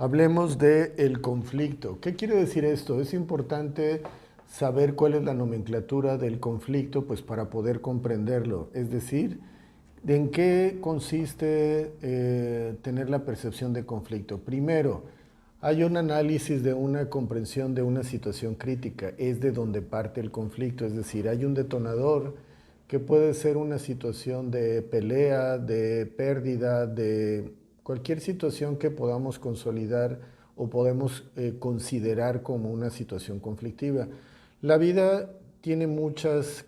Hablemos de el conflicto. ¿Qué quiere decir esto? Es importante saber cuál es la nomenclatura del conflicto, pues para poder comprenderlo. Es decir, ¿en qué consiste tener la percepción de conflicto? Primero, hay un análisis de una comprensión de una situación crítica, es de donde parte el conflicto, es decir, hay un detonador que puede ser una situación de pelea, de pérdida, de cualquier situación que podamos consolidar o podemos considerar como una situación conflictiva. La vida tiene muchas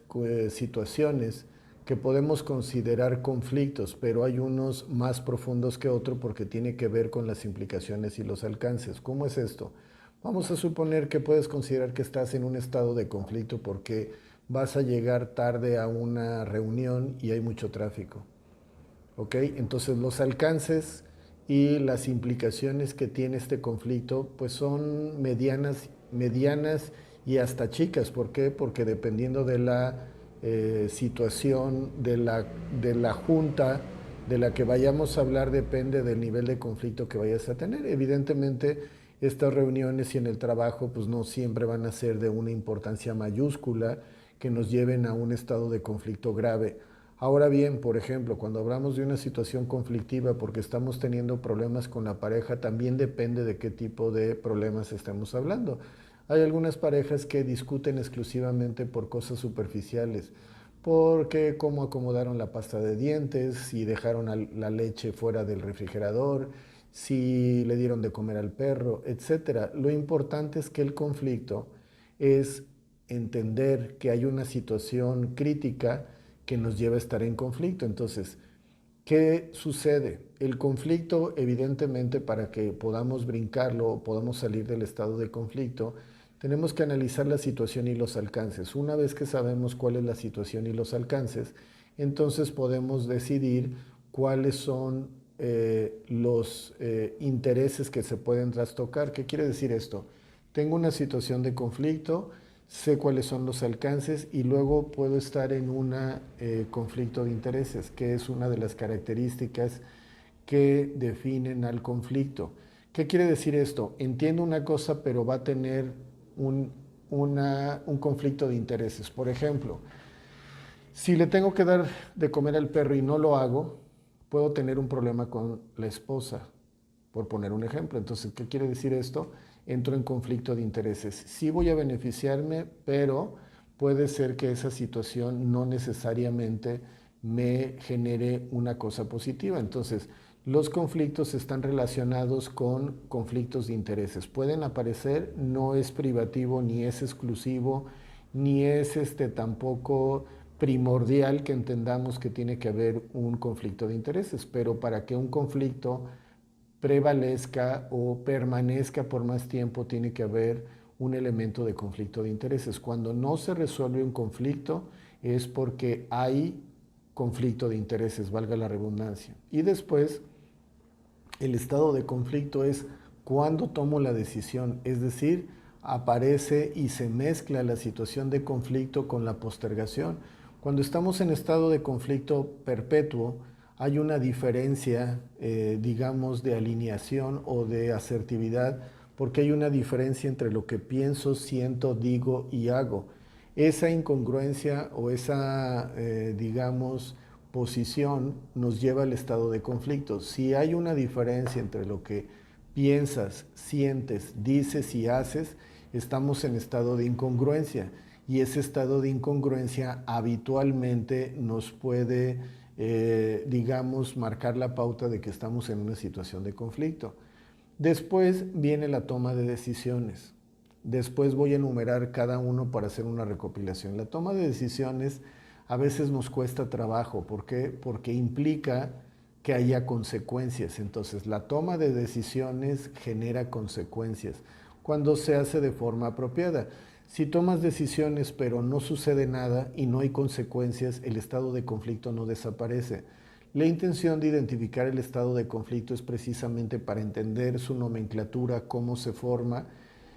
situaciones que podemos considerar conflictos, pero hay unos más profundos que otros porque tiene que ver con las implicaciones y los alcances. ¿Cómo es esto? Vamos a suponer que puedes considerar que estás en un estado de conflicto porque vas a llegar tarde a una reunión y hay mucho tráfico. ¿Ok? Entonces los alcances y las implicaciones que tiene este conflicto pues son medianas y hasta chicas. ¿Por qué? Porque dependiendo de la situación de la junta de la que vayamos a hablar depende del nivel de conflicto que vayas a tener. Evidentemente estas reuniones y en el trabajo pues no siempre van a ser de una importancia mayúscula que nos lleven a un estado de conflicto grave. Ahora bien, por ejemplo, cuando hablamos de una situación conflictiva porque estamos teniendo problemas con la pareja, también depende de qué tipo de problemas estamos hablando. Hay algunas parejas que discuten exclusivamente por cosas superficiales, porque cómo acomodaron la pasta de dientes, si dejaron la leche fuera del refrigerador, si le dieron de comer al perro, etcétera. Lo importante es que el conflicto es entender que hay una situación crítica que nos lleva a estar en conflicto. Entonces, ¿qué sucede? El conflicto, evidentemente, para que podamos brincarlo, podamos salir del estado de conflicto, tenemos que analizar la situación y los alcances. Una vez que sabemos cuál es la situación y los alcances, entonces podemos decidir cuáles son los intereses que se pueden trastocar. ¿Qué quiere decir esto? Tengo una situación de conflicto, sé cuáles son los alcances y luego puedo estar en un conflicto de intereses, que es una de las características que definen al conflicto. ¿Qué quiere decir esto? Entiendo una cosa, pero va a tener un, un conflicto de intereses. Por ejemplo, si le tengo que dar de comer al perro y no lo hago, puedo tener un problema con la esposa, por poner un ejemplo. Entonces, ¿qué quiere decir esto? Entro en conflicto de intereses. Sí voy a beneficiarme, pero puede ser que esa situación no necesariamente me genere una cosa positiva. Entonces, los conflictos están relacionados con conflictos de intereses. Pueden aparecer, no es privativo, ni es exclusivo, ni es tampoco primordial que entendamos que tiene que haber un conflicto de intereses, pero para que un conflicto prevalezca o permanezca por más tiempo tiene que haber un elemento de conflicto de intereses. Cuando no se resuelve un conflicto es porque hay conflicto de intereses, valga la redundancia. Y después, el estado de conflicto es cuando tomo la decisión, es decir, aparece y se mezcla la situación de conflicto con la postergación. Cuando estamos en estado de conflicto perpetuo, hay una diferencia, digamos, de alineación o de asertividad, porque hay una diferencia entre lo que pienso, siento, digo y hago. Esa incongruencia o esa, digamos, posición nos lleva al estado de conflicto. Si hay una diferencia entre lo que piensas, sientes, dices y haces, estamos en estado de incongruencia. Y ese estado de incongruencia habitualmente nos puede, digamos, marcar la pauta de que estamos en una situación de conflicto. Después viene la toma de decisiones. Después voy a enumerar cada uno para hacer una recopilación. La toma de decisiones a veces nos cuesta trabajo. ¿Por qué? Porque implica que haya consecuencias. Entonces, la toma de decisiones genera consecuencias cuando se hace de forma apropiada. Si tomas decisiones pero no sucede nada y no hay consecuencias, el estado de conflicto no desaparece. La intención de identificar el estado de conflicto es precisamente para entender su nomenclatura, cómo se forma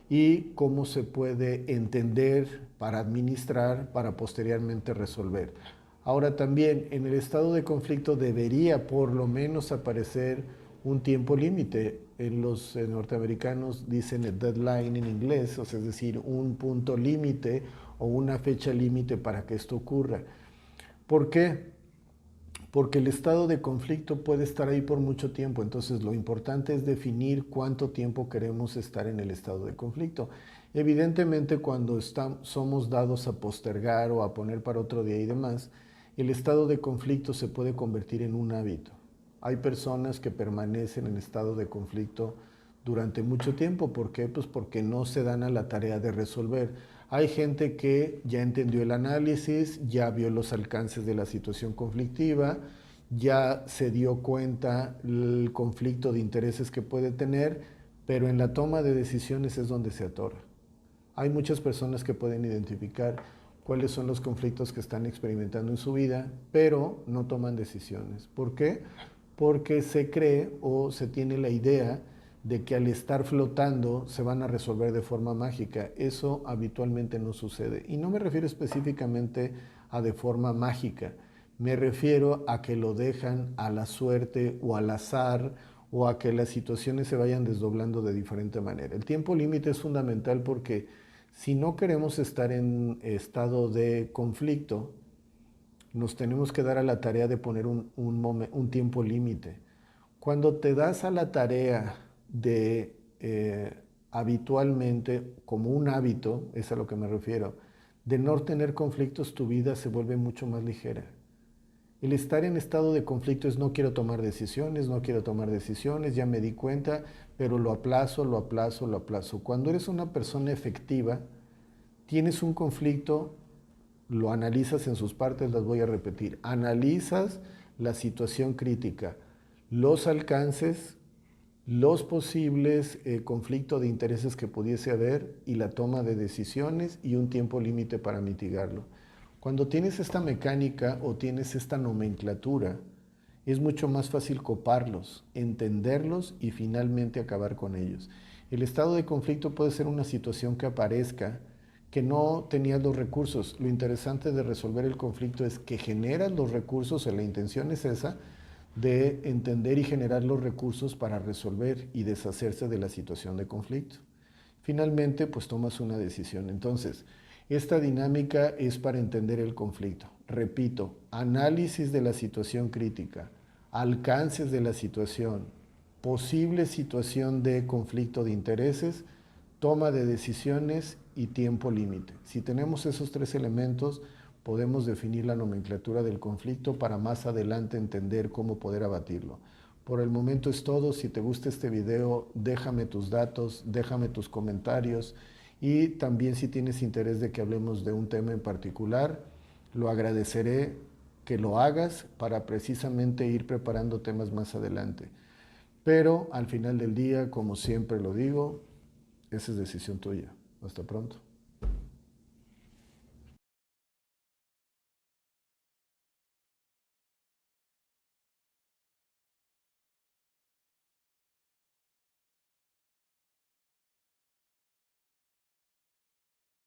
y cómo se puede entender para administrar, para posteriormente resolver. Ahora también en el estado de conflicto debería por lo menos aparecer un tiempo límite. los norteamericanos dicen el deadline en inglés, o sea, es decir, un punto límite o una fecha límite para que esto ocurra. ¿Por qué? Porque el estado de conflicto puede estar ahí por mucho tiempo, entonces lo importante es definir cuánto tiempo queremos estar en el estado de conflicto. Evidentemente, cuando somos dados a postergar o a poner para otro día y demás, el estado de conflicto se puede convertir en un hábito. Hay personas que permanecen en estado de conflicto durante mucho tiempo. ¿Por qué? Pues porque no se dan a la tarea de resolver. Hay gente que ya entendió el análisis, ya vio los alcances de la situación conflictiva, ya se dio cuenta el conflicto de intereses que puede tener, pero en la toma de decisiones es donde se atora. Hay muchas personas que pueden identificar cuáles son los conflictos que están experimentando en su vida, pero no toman decisiones. ¿Por qué? Porque se cree o se tiene la idea de que al estar flotando se van a resolver de forma mágica. Eso habitualmente no sucede. Y no me refiero específicamente a de forma mágica. Me refiero a que lo dejan a la suerte o al azar o a que las situaciones se vayan desdoblando de diferente manera. El tiempo límite es fundamental porque si no queremos estar en estado de conflicto, nos tenemos que dar a la tarea de poner un tiempo límite. Cuando te das a la tarea de habitualmente, como un hábito, es a lo que me refiero, de no tener conflictos, tu vida se vuelve mucho más ligera. El estar en estado de conflicto es no quiero tomar decisiones, no quiero tomar decisiones, ya me di cuenta, pero lo aplazo, lo aplazo, lo aplazo. Cuando eres una persona efectiva, tienes un conflicto, lo analizas en sus partes, las voy a repetir. Analizas la situación crítica, los alcances, los posibles conflictos de intereses que pudiese haber y la toma de decisiones y un tiempo límite para mitigarlo. Cuando tienes esta mecánica o tienes esta nomenclatura, es mucho más fácil coparlos, entenderlos y finalmente acabar con ellos. El estado de conflicto puede ser una situación que aparezca que no tenías los recursos. Lo interesante de resolver el conflicto es que generas los recursos, la intención es esa, de entender y generar los recursos para resolver y deshacerse de la situación de conflicto. Finalmente, pues tomas una decisión. Entonces, esta dinámica es para entender el conflicto. Repito, análisis de la situación crítica, alcances de la situación, posible situación de conflicto de intereses, toma de decisiones y tiempo límite. Si tenemos esos tres elementos, podemos definir la nomenclatura del conflicto para más adelante entender cómo poder abatirlo. Por el momento es todo. Si te gusta este video, déjame tus datos, déjame tus comentarios y también si tienes interés de que hablemos de un tema en particular, lo agradeceré que lo hagas para precisamente ir preparando temas más adelante. Pero al final del día, como siempre lo digo, esa es decisión tuya. Hasta pronto.